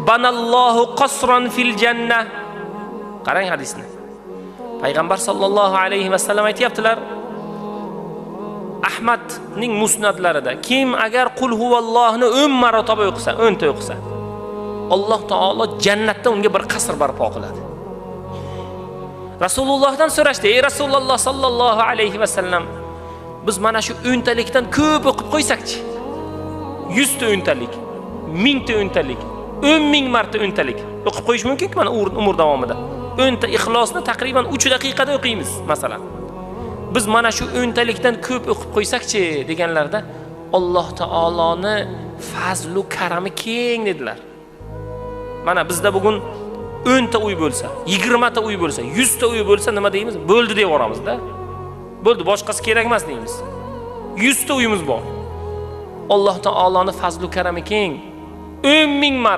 banallohu qasran fil jannah. Qarang hadisni. Payg'ambar sallallohu alayhi vasallam aytibdilar. Ahmadning musnadlarida kim agar qul huvallohni 10 marotaba o'qisa, 10 ta o'qisa, Alloh taolo jannatda unga bir qasr barpo qiladi. Rasulullohdan so'rashdi: "Ey Rasululloh sallallohu alayhi vasallam, biz mana shu 10 talikdan ko'p o'qib qo'ysakchi? 100 ta 10 talik, 1000 ta 10 talik, 10,000 marta 10 talik o'qib qo'yish mumkin-ku mana umr davomida. 10 ta ixlosni taqriban 3 daqiqada o'qiymiz, masalan. Biz mana shu 10 talikdan ko'p o'qib qo'ysakchi deganlarda Alloh taoloni fazlu karami keng dedilar. Mana bizda bugun 10 ta uy bo'lsa, 20 ta uy bo'lsa, 100 ta uy bo'lsa nima deymiz? Bo'ldi deb yuboramiz-da. Bo'ldi, boshqasi kerak emas deymiz. 100 ta uyimiz bor. Alloh taoloning fazlu karami keng. 10,000